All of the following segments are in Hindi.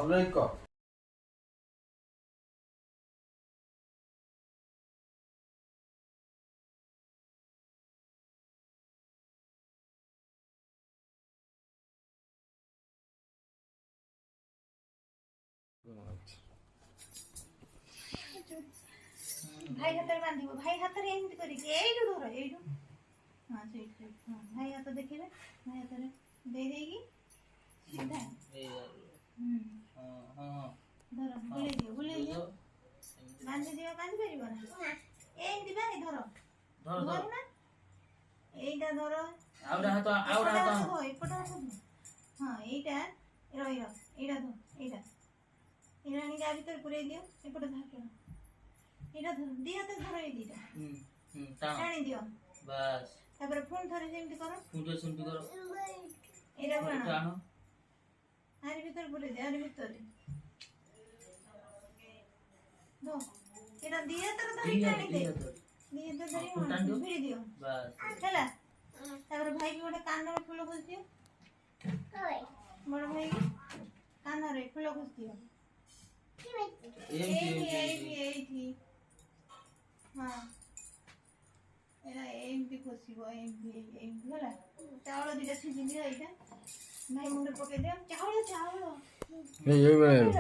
ଅଲୈକ भाई हाथ बांधिब भाई हाथ एमती करिके एइडु धर एइडु हां सेइट हां भाई हाथ देखिबे भाई हाथ रे दे देगी सीधा हां हां धर बुले दियो बांधि परिबो ना एमती बांधि धर धर ना एइटा धर आउरा हाथ एपटा हां एइटा रहि एइटा धर एइटा इरानी जा भीतर पुरे दियो एपटा धर एटा धर दिया तो धर ए दीटा टाणी दियो बस तापर फोन थरे सेमती करो एरा बना आरी भीतर पुरे दे आरी भीतर दो एटा दिया तो धरी टाणी दे दिया तो धरी भिड़ी दियो बस चला तापर भाई की गोटे कान रे फूल खुश दियो बड़ भाई कान रे फूल खुश दियो एठी हाँ एरा एमती खोसिबो एमती होला चावल दिटा सिझी दियो एटा भाई मुंडे पके दियो चावल ये बने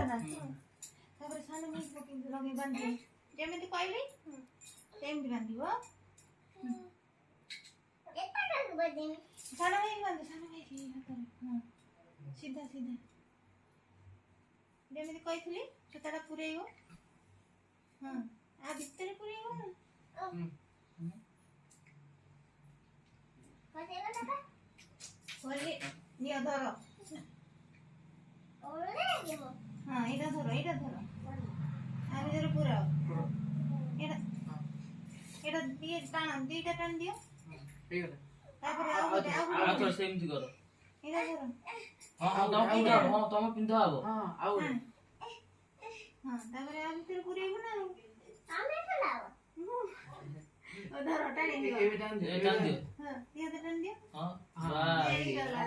तापर सानो मुंडे पके लगे बांधि जेमेति कहले सेमति बांधिबो एटा बांधि सानो भाई की हाथ हां सीधा सीधा जेमेति कहथिली सेटाटा पुरेइबो हां आ भीतर पुरेइबो ना कसेला दादा ओले निया धर ओले नियो हां एटा धर आ भीतर पुराओ एटा दिए टाण दीटा टाण दियो ठीक है तापर आ तो सेमति करो एटा धर हां तम पिंधा हबो हां आउ हां तापर आ भीतर पुरेइबो ना आमे फलाओ उधर टाणी दियो ए टाण दियो हां ये तो टाण दियो हां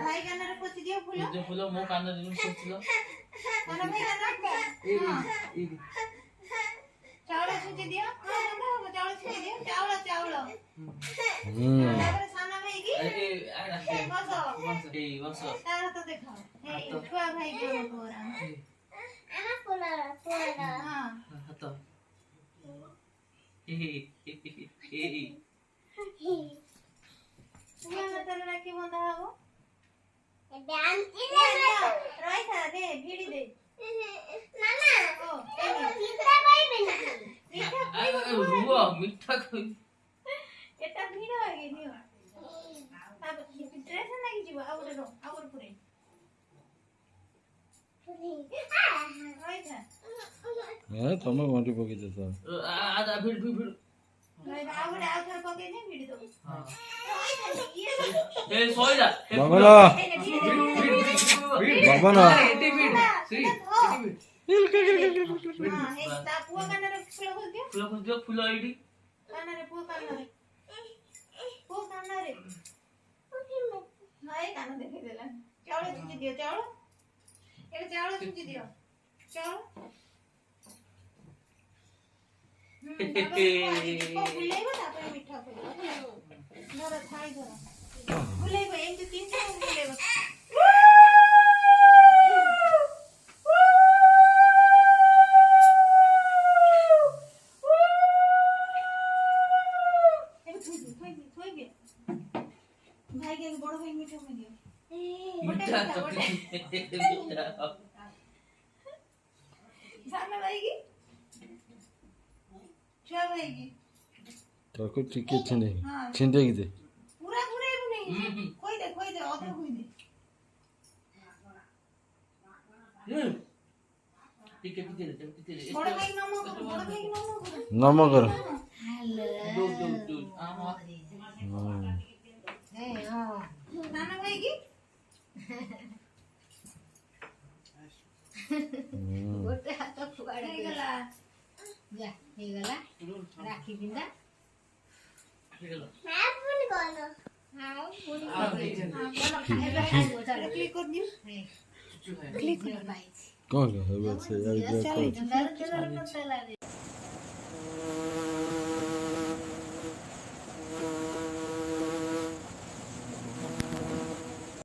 भाई कान रे पोछि दियो फूल जो फूल मो कान रे पोछिलो कान भाई कान रे चावल छिटी दियो चावल छिटी दियो चावल तापर साना भाई की ए बस तार तो देखो ए छुआ भाई के पोरा आहा पोला हां हां तर राखी बंधा हबो राई था दे भिड़ी दे नाना ओ मिठा मिठा कोई एटा भिड़ आगे दियो अब ड्रेस लागी जीव आउर पुरे राई था ए तमे मोटी पके देतो आधा भिड़ राई आउर आउर पके ने भिड़ी दो हां ए सोई जा बाबा ना सी हिल हां हे ता पुआ कान रे फूल खुश दियो फूल आईडी कान रे पुआ कान रे नाई कान देखे देला चावल छुची दियो चावल ए चावल छुची दियो चावल बुलेइबो तापर मिठा करियो नर थाई धर बुलेइबो एमति तीनटा बुलेइबो भाई के बड़ भाई मिठा में दियो मिठा सामने भाई की छुआ भाई की तो को ठीक है छिंदे की दे पूरा नहीं कोई दे आधा कोई दे ठीक है पीते बड़ भाई नमो नमो करो हेलो दो आमा नाना भाई की गोटे हाथ फुगाड़ गला जा हे गला राखी बिंदा हे गला हां पुनी कोन हां पुनी क्लिक कर दियो क्लिक कर भाई କ'ଣ ହେବ ସେ ଚାଲି